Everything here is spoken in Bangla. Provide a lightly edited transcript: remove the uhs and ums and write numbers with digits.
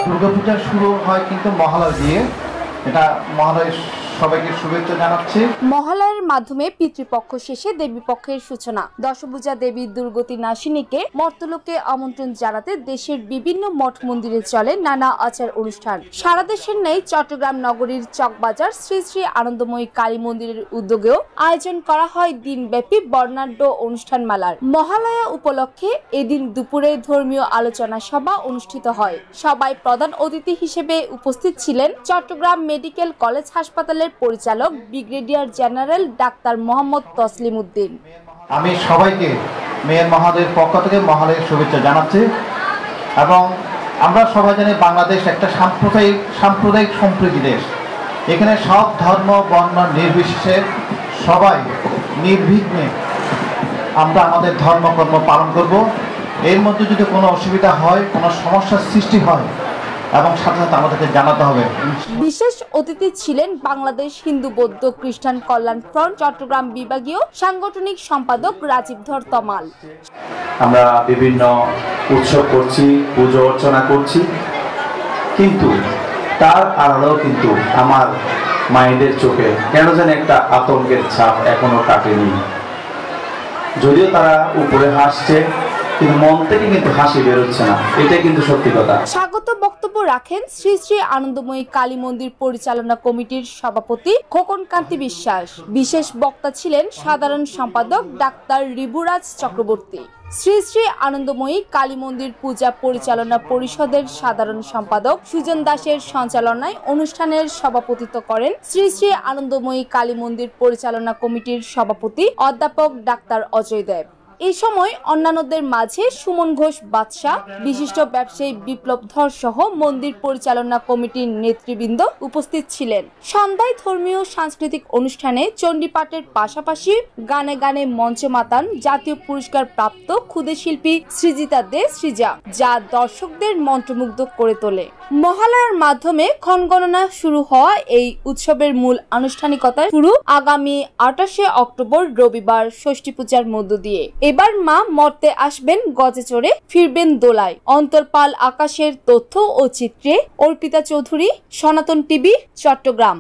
দুর্গাপূজা শুরু হয় কিন্তু মহালয়া দিয়ে। এটা মহালয়া সবাইকে শুভেচ্ছা জানাচ্ছি। মহালয়ার মাধ্যমে পিতৃপক্ষ শেষে দেবীপক্ষের সূচনা। দশভুজা দেবী দুর্গতি নাশিনীকে মর্তলোকে আমন্ত্রণ জানাতে দেশের বিভিন্ন মঠ মন্দিরে চলে নানা আচার অনুষ্ঠান। সারা দেশের ন্যায় চট্টগ্রাম নগরীর চকবাজার শ্রী শ্রী আনন্দময়ী কালী মন্দিরের উদ্যোগেও আয়োজন করা হয় দিনব্যাপী বর্ণাঢ্য অনুষ্ঠানমালার। মহালয়া উপলক্ষে এদিন দুপুরে ধর্মীয় আলোচনা সভা অনুষ্ঠিত হয়। সবাই প্রধান অতিথি হিসেবে উপস্থিত ছিলেন চট্টগ্রাম মেডিকেল কলেজ হাসপাতালের পরিচালক brigadier general doctor Mohammad Taslim Uddin. আমি সবাইকে মেয়র মহোদয়ের পক্ষ থেকে মহালয়ার শুভেচ্ছা জানাচ্ছি। এবং আমরা সবাই জানি বাংলাদেশ একটা সাম্প্রদায়িক সম্প্রীতি দেশ। এখানে সব ধর্ম বর্ণ নির্বিশেষে সবাই নির্বিঘ্নে আমরা আমাদের ধর্মকর্ম পালন করব। এর মধ্যে যদি কোনো অসুবিধা হয়, কোনো সমস্যার সৃষ্টি হয় এবং সাথে সাথে আমাদেরকে জানাতে হবে। বিশেষ অতিথি ছিলেন বাংলাদেশ হিন্দু বৌদ্ধ খ্রিস্টান কল্যাণ ফ্রন্ট চট্টগ্রাম বিভাগীয় সাংগঠনিক সম্পাদক রাজীব ধর তমাল। আমরা বিভিন্ন উৎসব করছি, পুজো অর্চনা করছি, কিন্তু তার আড়ালেও কিন্তু আমার মায়েদের চোখে কেন যেন একটা আতঙ্কের ছাপ এখনো কাটেনি। যদিও তারা উপরে হাসছে, কিন্তু মন থেকে কিন্তু হাসি বেরোচ্ছে না, এটা কিন্তু সত্যি কথা। স্বাগত বক্তব্য রাখেন শ্রী শ্রী আনন্দময়ী কালী মন্দির পরিচালনা কমিটির সভাপতি খোকন কান্তি বিশ্বাস। বিশেষ বক্তা ছিলেন সাধারণ সম্পাদক ডাক্তার রিবুরাজ চক্রবর্তী। শ্রী শ্রী আনন্দময়ী কালী মন্দির পূজা পরিচালনা পরিষদের সাধারণ সম্পাদক সুজন দাসের সঞ্চালনায় অনুষ্ঠানের সভাপতিত্ব করেন শ্রী শ্রী আনন্দময়ী কালী মন্দির পরিচালনা কমিটির সভাপতি অধ্যাপক ডাক্তার অজয় দেব। এই সময় অন্যান্যদের মাঝে সুমন ঘোষ বাদশাহ, বিশিষ্ট ব্যবসায়ী বিপ্লব ধর সহ মন্দির পরিচালনা কমিটির নেতৃবৃন্দ উপস্থিত ছিলেন। সন্ধ্যায় ধর্মীয় সাংস্কৃতিক অনুষ্ঠানে চণ্ডীপাঠের পাশাপাশি গানে গানে মঞ্চ মাতান জাতীয় পুরস্কার প্রাপ্ত ক্ষুদে শিল্পী সৃজিতা দে সৃজা, যা দর্শকদের মন্ত্রমুগ্ধ করে তোলে। মহালয়ার মাধ্যমে ক্ষণগণনা শুরু হওয়া এই উৎসবের মূল আনুষ্ঠানিকতা শুরু আগামী 28শে অক্টোবর রবিবার ষষ্ঠী পূজার মধ্য দিয়ে। এবার মা মর্তে আসবেন গজে চড়ে, ফিরবেন দোলায়। অন্তরপাল আকাশের তথ্য ও চিত্রে অর্পিতা চৌধুরী, সনাতন টিভি, চট্টগ্রাম।